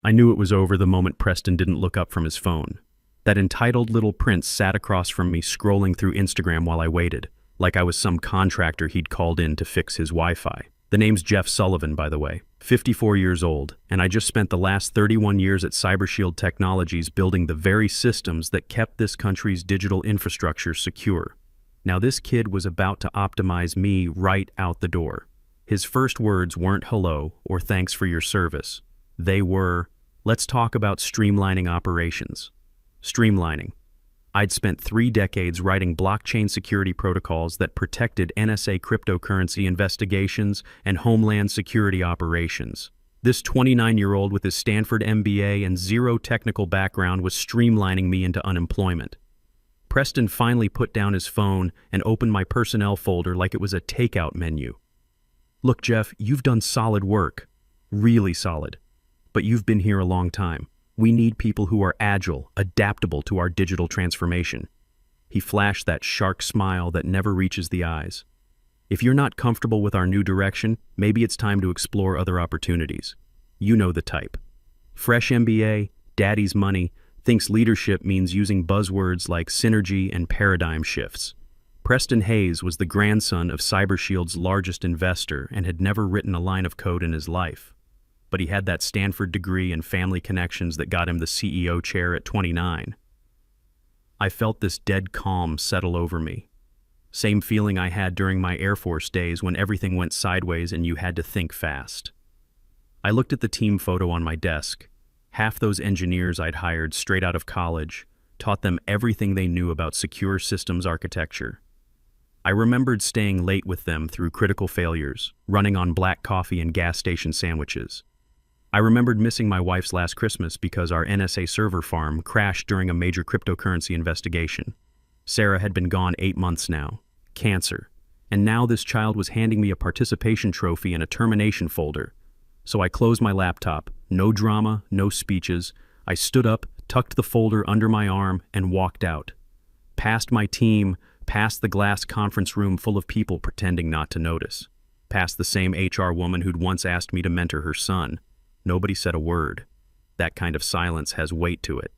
I knew it was over the moment Preston didn't look up from his phone. That entitled little prince sat across from me scrolling through Instagram while I waited, like I was some contractor he'd called in to fix his Wi-Fi. The name's Jeff Sullivan, by the way, 54 years old, and I just spent the last 31 years at CyberShield Technologies building the very systems that kept this country's digital infrastructure secure. Now this kid was about to optimize me right out the door. His first words weren't hello or thanks for your service. They were, let's talk about streamlining operations. Streamlining. I'd spent 3 decades writing blockchain security protocols that protected NSA cryptocurrency investigations and homeland security operations. This 29-year-old with his Stanford MBA and zero technical background was streamlining me into unemployment. Preston finally put down his phone and opened my personnel folder like it was a takeout menu. Look, Jeff, you've done solid work. Really solid. But you've been here a long time. We need people who are agile, adaptable to our digital transformation. He flashed that shark smile that never reaches the eyes. If you're not comfortable with our new direction, maybe it's time to explore other opportunities. You know the type. Fresh MBA, daddy's money, thinks leadership means using buzzwords like synergy and paradigm shifts. Preston Hayes was the grandson of CyberShield's largest investor and had never written a line of code in his life. But he had that Stanford degree and family connections that got him the CEO chair at 29. I felt this dead calm settle over me. Same feeling I had during my Air Force days when everything went sideways and you had to think fast. I looked at the team photo on my desk. Half those engineers I'd hired straight out of college, taught them everything they knew about secure systems architecture. I remembered staying late with them through critical failures, running on black coffee and gas station sandwiches. I remembered missing my wife's last Christmas because our NSA server farm crashed during a major cryptocurrency investigation. Sarah had been gone 8 months now. Cancer. And now this child was handing me a participation trophy and a termination folder. So I closed my laptop. No drama, no speeches. I stood up, tucked the folder under my arm, and walked out. Past my team, past the glass conference room full of people pretending not to notice. Past the same HR woman who'd once asked me to mentor her son. Nobody said a word. That kind of silence has weight to it.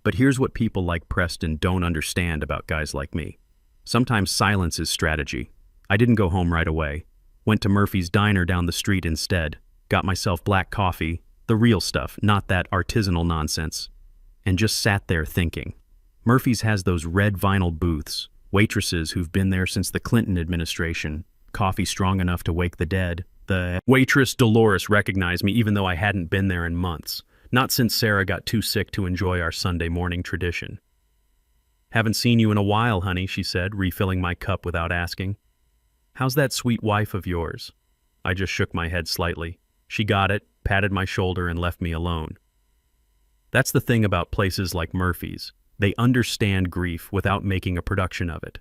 But here's what people like Preston don't understand about guys like me. Sometimes silence is strategy. I didn't go home right away. Went to Murphy's Diner down the street instead. Got myself black coffee, the real stuff, not that artisanal nonsense. And just sat there thinking. Murphy's has those red vinyl booths, waitresses who've been there since the Clinton administration, coffee strong enough to wake the dead. The waitress Dolores recognized me even though I hadn't been there in months, not since Sarah got too sick to enjoy our Sunday morning tradition. "Haven't seen you in a while, honey," she said, refilling my cup without asking. "How's that sweet wife of yours?" I just shook my head slightly. She got it, patted my shoulder, and left me alone. That's the thing about places like Murphy's. They understand grief without making a production of it.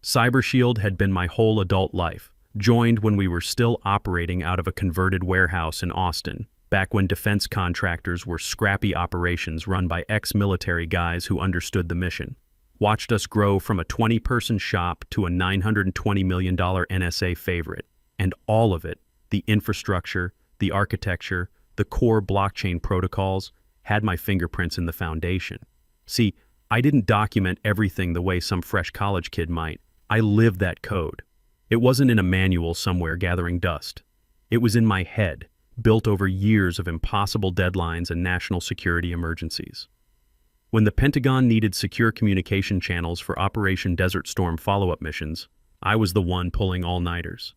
CyberShield had been my whole adult life. Joined when we were still operating out of a converted warehouse in Austin, back when defense contractors were scrappy operations run by ex-military guys who understood the mission. Watched us grow from a 20-person shop to a $920 million NSA favorite. And all of it, the infrastructure, the architecture, the core blockchain protocols, had my fingerprints in the foundation. See, I didn't document everything the way some fresh college kid might. I lived that code. It wasn't in a manual somewhere gathering dust. It was in my head, built over years of impossible deadlines and national security emergencies. When the Pentagon needed secure communication channels for Operation Desert Storm follow-up missions, I was the one pulling all-nighters.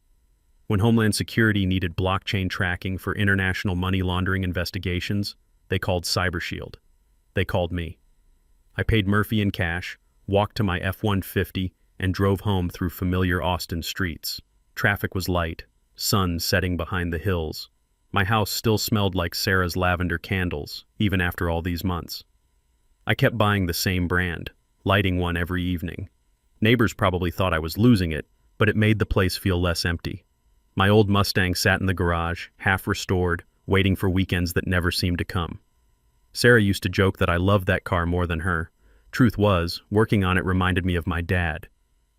When Homeland Security needed blockchain tracking for international money laundering investigations, they called CyberShield. They called me. I paid Murphy in cash, walked to my F-150, and drove home through familiar Austin streets. Traffic was light, sun setting behind the hills. My house still smelled like Sarah's lavender candles, even after all these months. I kept buying the same brand, lighting one every evening. Neighbors probably thought I was losing it, but it made the place feel less empty. My old Mustang sat in the garage, half restored, waiting for weekends that never seemed to come. Sarah used to joke that I loved that car more than her. Truth was, working on it reminded me of my dad,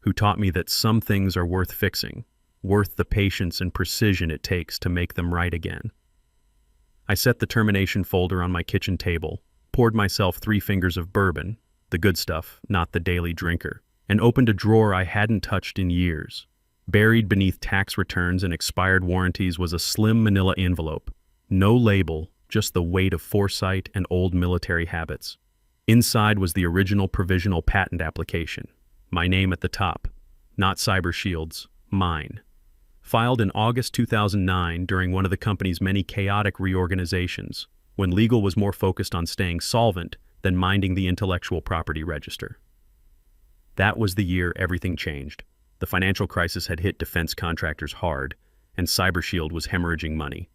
who taught me that some things are worth fixing, worth the patience and precision it takes to make them right again. I set the termination folder on my kitchen table, poured myself 3 fingers of bourbon, the good stuff, not the daily drinker, and opened a drawer I hadn't touched in years. Buried beneath tax returns and expired warranties was a slim manila envelope. No label, just the weight of foresight and old military habits. Inside was the original provisional patent application. My name at the top. Not CyberShield's, mine. Filed in August 2009 during one of the company's many chaotic reorganizations, when legal was more focused on staying solvent than minding the intellectual property register. That was the year everything changed. The financial crisis had hit defense contractors hard, and CyberShield was hemorrhaging money.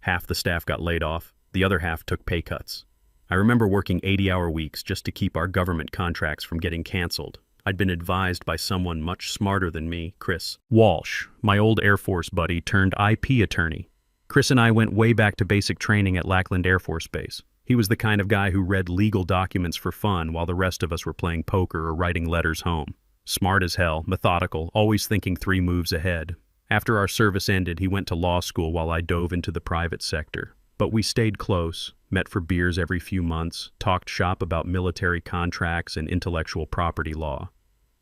Half the staff got laid off, the other half took pay cuts. I remember working 80-hour weeks just to keep our government contracts from getting canceled. I'd been advised by someone much smarter than me, Chris Walsh, my old Air Force buddy turned IP attorney. Chris and I went way back to basic training at Lackland Air Force Base. He was the kind of guy who read legal documents for fun while the rest of us were playing poker or writing letters home. Smart as hell, methodical, always thinking 3 moves ahead. After our service ended, he went to law school while I dove into the private sector. But we stayed close, met for beers every few months, talked shop about military contracts and intellectual property law.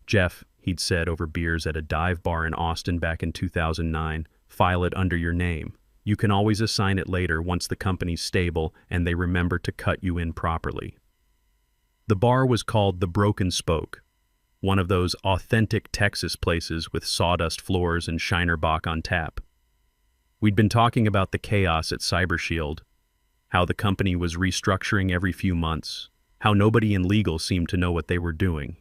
Jeff, he'd said over beers at a dive bar in Austin back in 2009, file it under your name. You can always assign it later once the company's stable and they remember to cut you in properly. The bar was called the Broken Spoke, one of those authentic Texas places with sawdust floors and Shiner Bock on tap. We'd been talking about the chaos at CyberShield, how the company was restructuring every few months, how nobody in legal seemed to know what they were doing.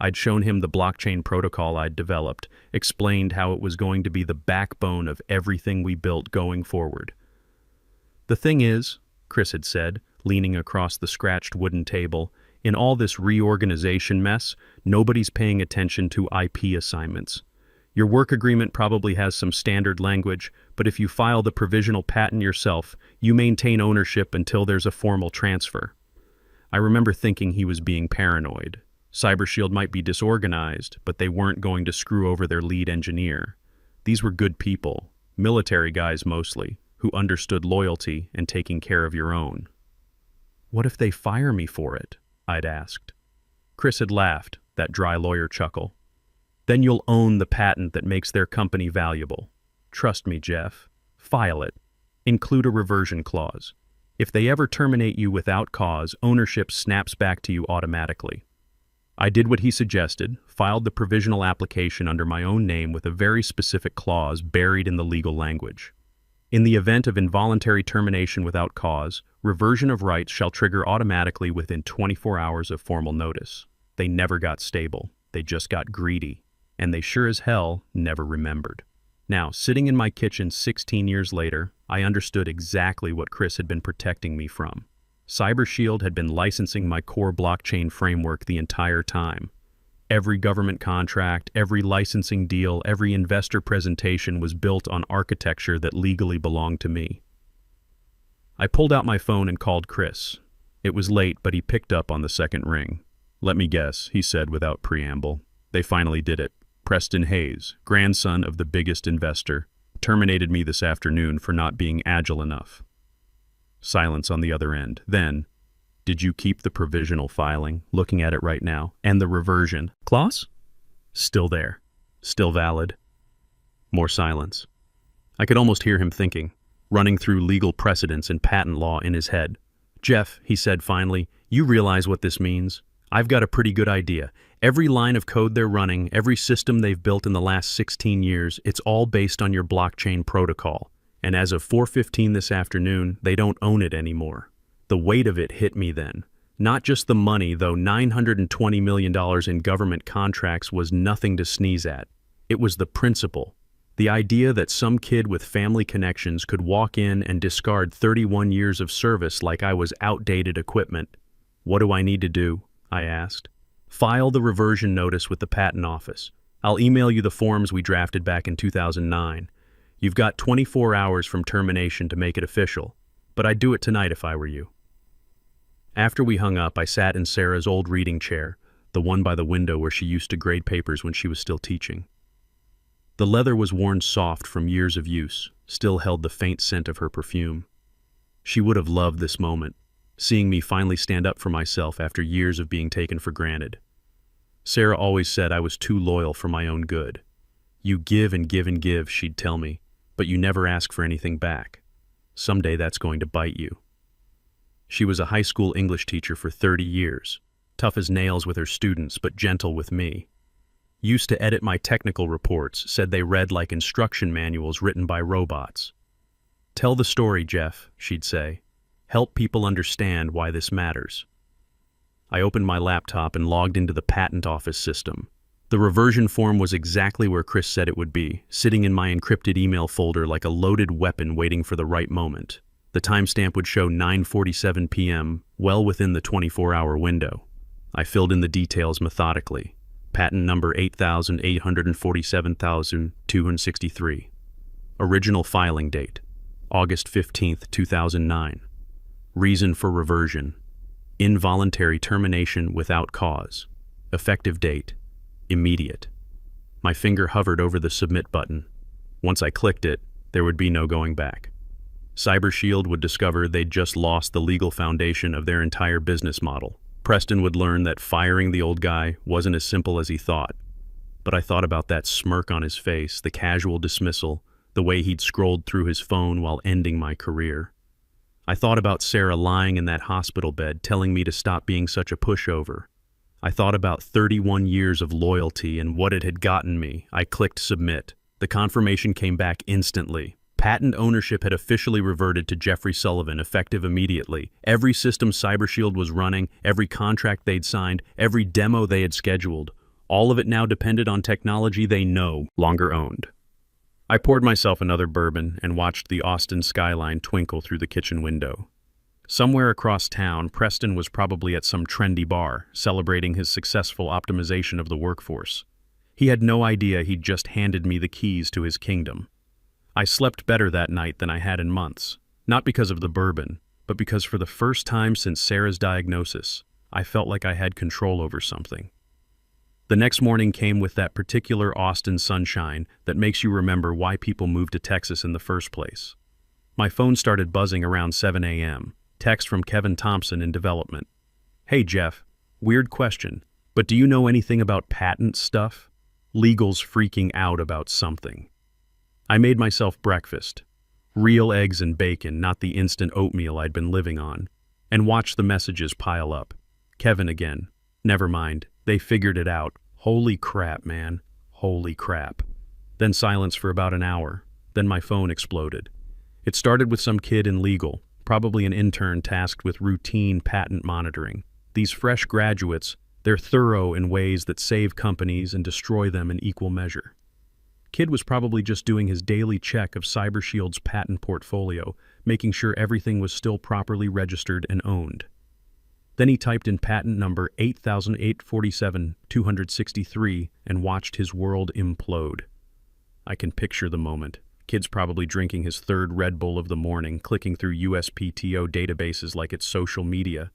I'd shown him the blockchain protocol I'd developed, explained how it was going to be the backbone of everything we built going forward. The thing is, Chris had said, leaning across the scratched wooden table, in all this reorganization mess, nobody's paying attention to IP assignments. Your work agreement probably has some standard language, but if you file the provisional patent yourself, you maintain ownership until there's a formal transfer. I remember thinking he was being paranoid. CyberShield might be disorganized, but they weren't going to screw over their lead engineer. These were good people, military guys mostly, who understood loyalty and taking care of your own. What if they fire me for it? I'd asked. Chris had laughed, that dry lawyer chuckle. Then you'll own the patent that makes their company valuable. Trust me, Jeff. File it. Include a reversion clause. If they ever terminate you without cause, ownership snaps back to you automatically. I did what he suggested, filed the provisional application under my own name with a very specific clause buried in the legal language. In the event of involuntary termination without cause, reversion of rights shall trigger automatically within 24 hours of formal notice. They never got stable. They just got greedy. And they sure as hell never remembered. Now, sitting in my kitchen 16 years later, I understood exactly what Chris had been protecting me from. CyberShield had been licensing my core blockchain framework the entire time. Every government contract, every licensing deal, every investor presentation was built on architecture that legally belonged to me. I pulled out my phone and called Chris. It was late, but he picked up on the second ring. "Let me guess," he said without preamble. "They finally did it. Preston Hayes, grandson of the biggest investor, terminated me this afternoon for not being agile enough." Silence on the other end. Then, "Did you keep the provisional filing, looking at it right now, and the reversion clause?" "Still there. Still valid." More silence. I could almost hear him thinking, running through legal precedents and patent law in his head. "Jeff," he said finally, "you realize what this means? I've got a pretty good idea. Every line of code they're running, every system they've built in the last 16 years, it's all based on your blockchain protocol. And as of 4:15 this afternoon, they don't own it anymore." The weight of it hit me then. Not just the money, though $920 million in government contracts was nothing to sneeze at. It was the principle. The idea that some kid with family connections could walk in and discard 31 years of service like I was outdated equipment. "What do I need to do?" I asked. "File the reversion notice with the patent office. I'll email you the forms we drafted back in 2009. You've got 24 hours from termination to make it official, but I'd do it tonight if I were you." After we hung up, I sat in Sarah's old reading chair, the one by the window where she used to grade papers when she was still teaching. The leather was worn soft from years of use, still held the faint scent of her perfume. She would have loved this moment, seeing me finally stand up for myself after years of being taken for granted. Sarah always said I was too loyal for my own good. You give and give and give, she'd tell me, but you never ask for anything back. Someday that's going to bite you. She was a high school English teacher for 30 years, tough as nails with her students but gentle with me. Used to edit my technical reports, said they read like instruction manuals written by robots. Tell the story, Jeff, she'd say. Help people understand why this matters. I opened my laptop and logged into the patent office system. The reversion form was exactly where Chris said it would be, sitting in my encrypted email folder like a loaded weapon waiting for the right moment. The timestamp would show 9:47 p.m., well within the 24-hour window. I filled in the details methodically. Patent number 8,847,263. Original filing date, August 15, 2009. Reason for reversion, involuntary termination without cause. Effective date, immediate. My finger hovered over the submit button. Once I clicked it, there would be no going back. CyberShield would discover they'd just lost the legal foundation of their entire business model. Preston would learn that firing the old guy wasn't as simple as he thought. But I thought about that smirk on his face, the casual dismissal, the way he'd scrolled through his phone while ending my career. I thought about Sarah lying in that hospital bed telling me to stop being such a pushover. I thought about 31 years of loyalty and what it had gotten me. I clicked submit. The confirmation came back instantly. Patent ownership had officially reverted to Jeffrey Sullivan, effective immediately. Every system CyberShield was running, every contract they'd signed, every demo they had scheduled, all of it now depended on technology they no longer owned. I poured myself another bourbon and watched the Austin skyline twinkle through the kitchen window. Somewhere across town, Preston was probably at some trendy bar, celebrating his successful optimization of the workforce. He had no idea he'd just handed me the keys to his kingdom. I slept better that night than I had in months, not because of the bourbon, but because for the first time since Sarah's diagnosis, I felt like I had control over something. The next morning came with that particular Austin sunshine that makes you remember why people moved to Texas in the first place. My phone started buzzing around 7 a.m., text from Kevin Thompson in development. Hey Jeff, weird question, but do you know anything about patent stuff? Legal's freaking out about something. I made myself breakfast, real eggs and bacon, not the instant oatmeal I'd been living on, and watched the messages pile up. Kevin again. Never mind, they figured it out. Holy crap, man. Holy crap. Then silence for about an hour. Then my phone exploded. It started with some kid in legal, probably an intern tasked with routine patent monitoring. These fresh graduates, they're thorough in ways that save companies and destroy them in equal measure. Kid was probably just doing his daily check of CyberShield's patent portfolio, making sure everything was still properly registered and owned. Then he typed in patent number 8,847,263 and watched his world implode. I can picture the moment. Kid's probably drinking his third Red Bull of the morning, clicking through USPTO databases like it's social media.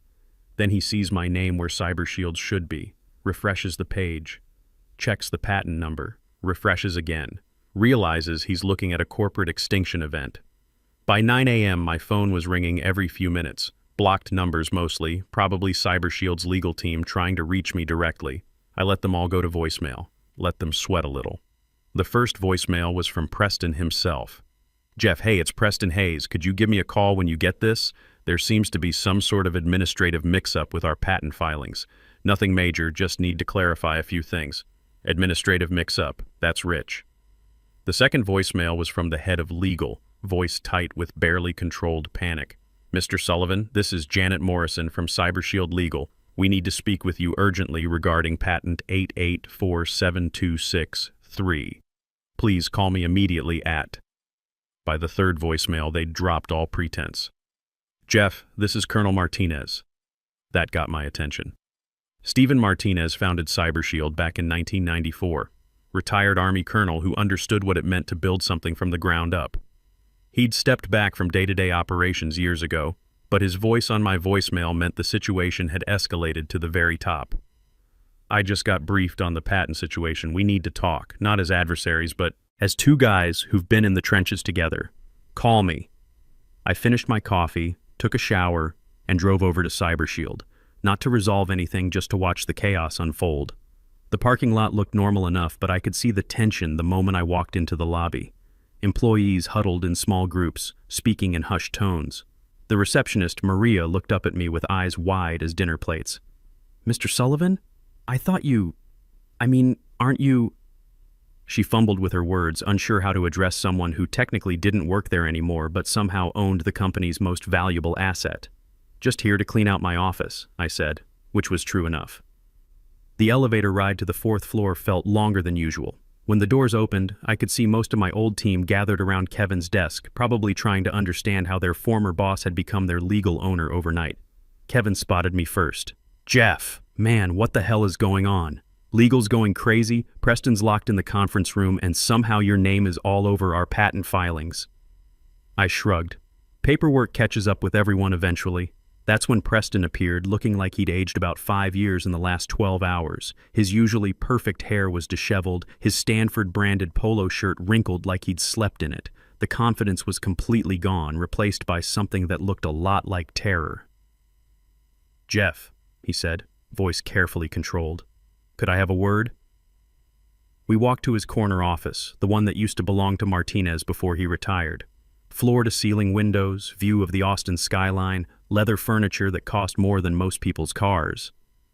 Then he sees my name where CyberShield should be, refreshes the page, checks the patent number, refreshes again, realizes he's looking at a corporate extinction event. By 9 a.m., my phone was ringing every few minutes. Blocked numbers mostly, probably CyberShield's legal team trying to reach me directly. I let them all go to voicemail, let them sweat a little. The first voicemail was from Preston himself. Jeff, hey, it's Preston Hayes. Could you give me a call when you get this? There seems to be some sort of administrative mix-up with our patent filings. Nothing major, just need to clarify a few things. Administrative mix-up, that's Rich. The second voicemail was from the head of legal, voice tight with barely controlled panic. Mr. Sullivan, this is Janet Morrison from CyberShield Legal. We need to speak with you urgently regarding patent 8847263. Please call me immediately at... By the third voicemail, they'd dropped all pretense. Jeff, this is Colonel Martinez. That got my attention. Stephen Martinez founded CyberShield back in 1994. Retired Army colonel who understood what it meant to build something from the ground up. He'd stepped back from day-to-day operations years ago, but his voice on my voicemail meant the situation had escalated to the very top. I just got briefed on the patent situation. We need to talk, not as adversaries, but as two guys who've been in the trenches together. Call me. I finished my coffee, took a shower, and drove over to CyberShield, not to resolve anything, just to watch the chaos unfold. The parking lot looked normal enough, but I could see the tension the moment I walked into the lobby. Employees huddled in small groups, speaking in hushed tones. The receptionist, Maria, looked up at me with eyes wide as dinner plates. "Mr. Sullivan? I thought aren't you—" She fumbled with her words, unsure how to address someone who technically didn't work there anymore but somehow owned the company's most valuable asset. "Just here to clean out my office," I said, which was true enough. The elevator ride to the 4th floor felt longer than usual. When the doors opened, I could see most of my old team gathered around Kevin's desk, probably trying to understand how their former boss had become their legal owner overnight. Kevin spotted me first. "Jeff, man, what the hell is going on? Legal's going crazy, Preston's locked in the conference room, and somehow your name is all over our patent filings." I shrugged. Paperwork catches up with everyone eventually. That's when Preston appeared, looking like he'd aged about 5 years in the last 12 hours. His usually perfect hair was disheveled, his Stanford-branded polo shirt wrinkled like he'd slept in it. The confidence was completely gone, replaced by something that looked a lot like terror. "Jeff," he said, voice carefully controlled. "Could I have a word?" We walked to his corner office, the one that used to belong to Martinez before he retired. Floor-to-ceiling windows, view of the Austin skyline, leather furniture that cost more than most people's cars.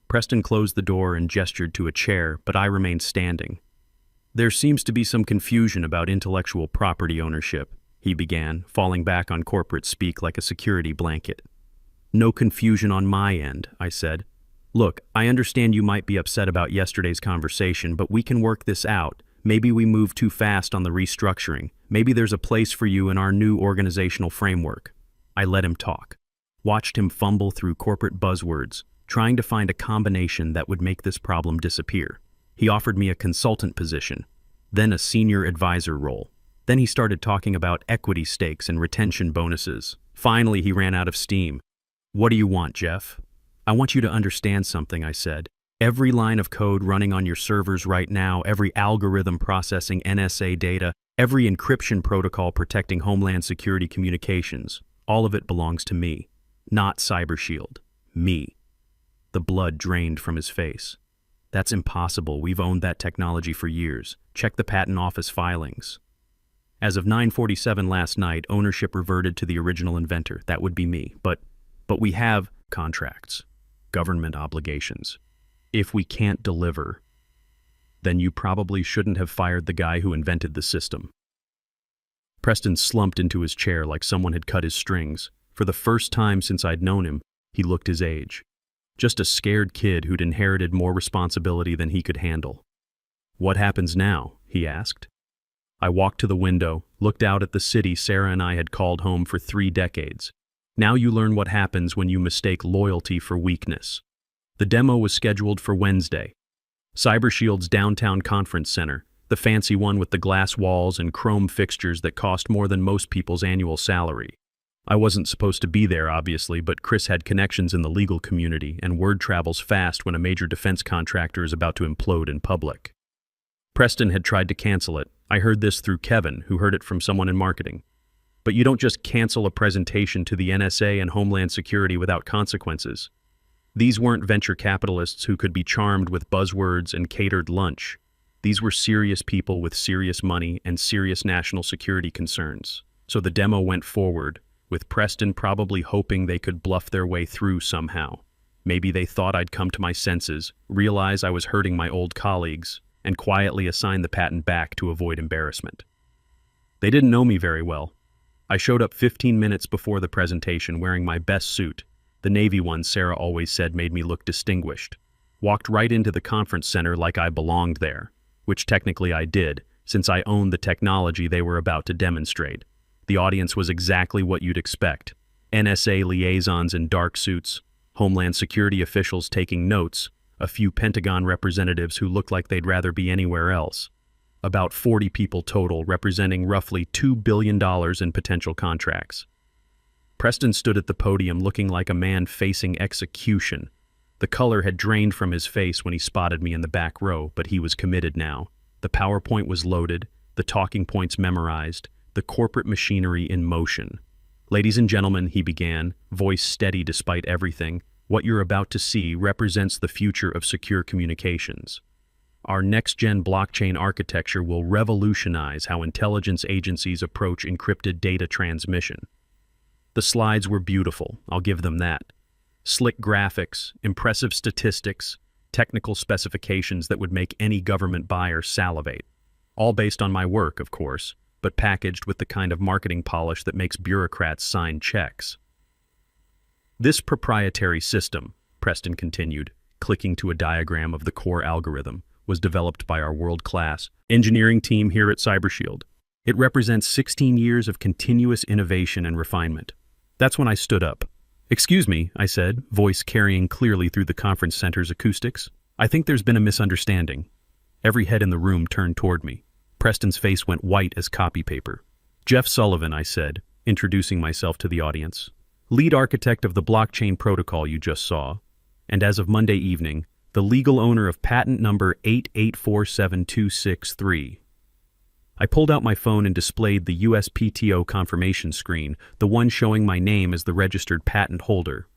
Preston closed the door and gestured to a chair, but I remained standing. "There seems to be some confusion about intellectual property ownership," he began, falling back on corporate speak like a security blanket. "No confusion on my end," I said. "Look, I understand you might be upset about yesterday's conversation, but we can work this out. Maybe we move too fast on the restructuring. Maybe there's a place for you in our new organizational framework." I let him talk. Watched him fumble through corporate buzzwords, trying to find a combination that would make this problem disappear. He offered me a consultant position, then a senior advisor role. Then he started talking about equity stakes and retention bonuses. Finally, he ran out of steam. "What do you want, Jeff?" "I want you to understand something," I said. "Every line of code running on your servers right now, every algorithm processing NSA data, every encryption protocol protecting Homeland Security communications, all of it belongs to me. Not CyberShield. Me." The blood drained from his face. "That's impossible. We've owned that technology for years. Check the patent office filings." As of 9:47 last night, ownership reverted to the original inventor. That would be me. But we have contracts. Government obligations. If we can't deliver, then you probably shouldn't have fired the guy who invented the system. Preston slumped into his chair like someone had cut his strings. For the first time since I'd known him, he looked his age. Just a scared kid who'd inherited more responsibility than he could handle. "What happens now?" he asked. I walked to the window, looked out at the city Sarah and I had called home for 3 decades. Now you learn what happens when you mistake loyalty for weakness. The demo was scheduled for Wednesday. CyberShield's downtown conference center, the fancy one with the glass walls and chrome fixtures that cost more than most people's annual salary. I wasn't supposed to be there, obviously, but Chris had connections in the legal community, and word travels fast when a major defense contractor is about to implode in public. Preston had tried to cancel it. I heard this through Kevin, who heard it from someone in marketing. But you don't just cancel a presentation to the NSA and Homeland Security without consequences. These weren't venture capitalists who could be charmed with buzzwords and catered lunch. These were serious people with serious money and serious national security concerns. So the demo went forward, with Preston probably hoping they could bluff their way through somehow. Maybe they thought I'd come to my senses, realize I was hurting my old colleagues, and quietly assign the patent back to avoid embarrassment. They didn't know me very well. I showed up 15 minutes before the presentation wearing my best suit, the navy one Sarah always said made me look distinguished. Walked right into the conference center like I belonged there, which technically I did, since I owned the technology they were about to demonstrate. The audience was exactly what you'd expect. NSA liaisons in dark suits, Homeland Security officials taking notes, a few Pentagon representatives who looked like they'd rather be anywhere else. About 40 people total, representing roughly $2 billion in potential contracts. Preston stood at the podium looking like a man facing execution. The color had drained from his face when he spotted me in the back row, but he was committed now. The PowerPoint was loaded, the talking points memorized, the corporate machinery in motion. "Ladies and gentlemen," he began, voice steady despite everything, "what you're about to see represents the future of secure communications. Our next-gen blockchain architecture will revolutionize how intelligence agencies approach encrypted data transmission." The slides were beautiful, I'll give them that. Slick graphics, impressive statistics, technical specifications that would make any government buyer salivate. All based on my work, of course, but packaged with the kind of marketing polish that makes bureaucrats sign checks. "This proprietary system," Preston continued, clicking to a diagram of the core algorithm, "was developed by our world-class engineering team here at CyberShield. It represents 16 years of continuous innovation and refinement." That's when I stood up. "Excuse me," I said, voice carrying clearly through the conference center's acoustics. "I think there's been a misunderstanding." Every head in the room turned toward me. Preston's face went white as copy paper. "Jeff Sullivan," I said, introducing myself to the audience. "Lead architect of the blockchain protocol you just saw, and as of Monday evening, the legal owner of patent number 8847263. I pulled out my phone and displayed the USPTO confirmation screen, the one showing my name as the registered patent holder.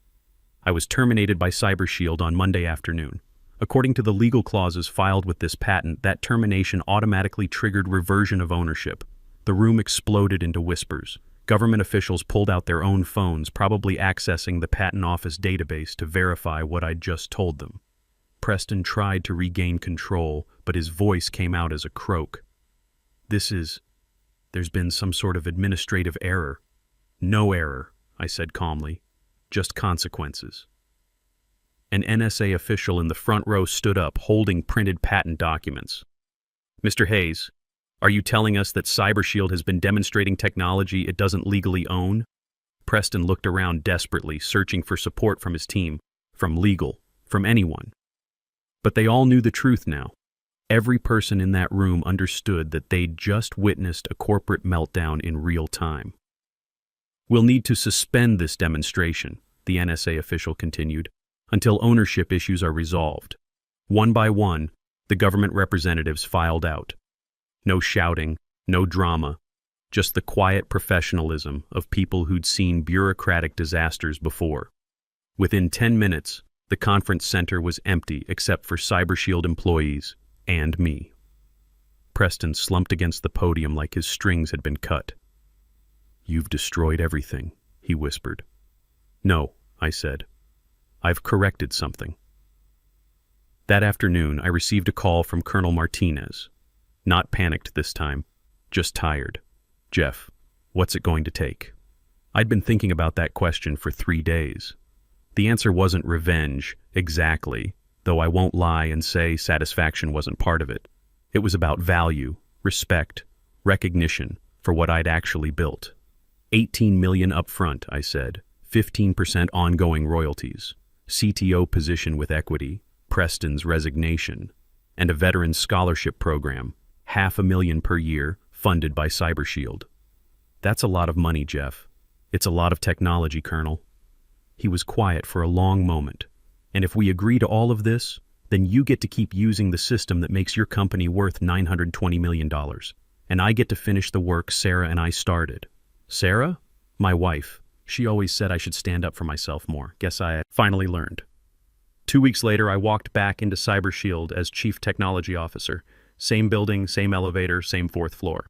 I was terminated by CyberShield on Monday afternoon. According to the legal clauses filed with this patent, that termination automatically triggered reversion of ownership. The room exploded into whispers. Government officials pulled out their own phones, probably accessing the Patent Office database to verify what I'd just told them. Preston tried to regain control, but his voice came out as a croak. There's been some sort of administrative error." "No error," I said calmly. "Just consequences." An NSA official in the front row stood up, holding printed patent documents. "Mr. Hayes, are you telling us that CyberShield has been demonstrating technology it doesn't legally own?" Preston looked around desperately, searching for support from his team, from legal, from anyone. But they all knew the truth now. Every person in that room understood that they'd just witnessed a corporate meltdown in real time. "We'll need to suspend this demonstration," the NSA official continued, "until ownership issues are resolved." One by one, the government representatives filed out. No shouting, no drama, just the quiet professionalism of people who'd seen bureaucratic disasters before. Within 10 minutes, the conference center was empty except for CyberShield employees and me. Preston slumped against the podium like his strings had been cut. "You've destroyed everything," he whispered. "No," I said. "I've corrected something." That afternoon, I received a call from Colonel Martinez. Not panicked this time, just tired. "Jeff, what's it going to take?" I'd been thinking about that question for 3 days. The answer wasn't revenge, exactly, though I won't lie and say satisfaction wasn't part of it. It was about value, respect, recognition for what I'd actually built. 18 million upfront, I said, 15% ongoing royalties, CTO position with equity, Preston's resignation, and a veteran scholarship program, $500,000 per year, funded by CyberShield. "That's a lot of money, Jeff. It's a lot of technology, Colonel." He was quiet for a long moment. "And if we agree to all of this, then you get to keep using the system that makes your company worth $920 million. And I get to finish the work Sarah and I started." "Sarah?" "My wife. She always said I should stand up for myself more. Guess I finally learned." 2 weeks later, I walked back into CyberShield as Chief Technology Officer. Same building, same elevator, same 4th floor.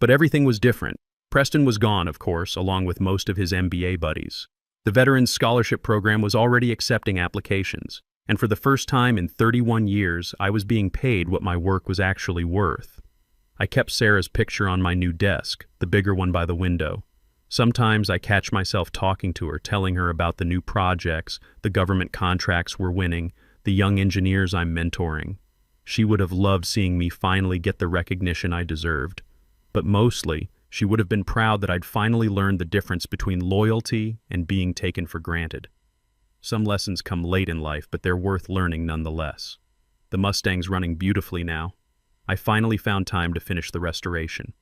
But everything was different. Preston was gone, of course, along with most of his MBA buddies. The Veterans Scholarship Program was already accepting applications, and for the first time in 31 years, I was being paid what my work was actually worth. I kept Sarah's picture on my new desk, the bigger one by the window. Sometimes I catch myself talking to her, telling her about the new projects, the government contracts we're winning, the young engineers I'm mentoring. She would have loved seeing me finally get the recognition I deserved. But mostly, she would have been proud that I'd finally learned the difference between loyalty and being taken for granted. Some lessons come late in life, but they're worth learning nonetheless. The Mustang's running beautifully now. I finally found time to finish the restoration.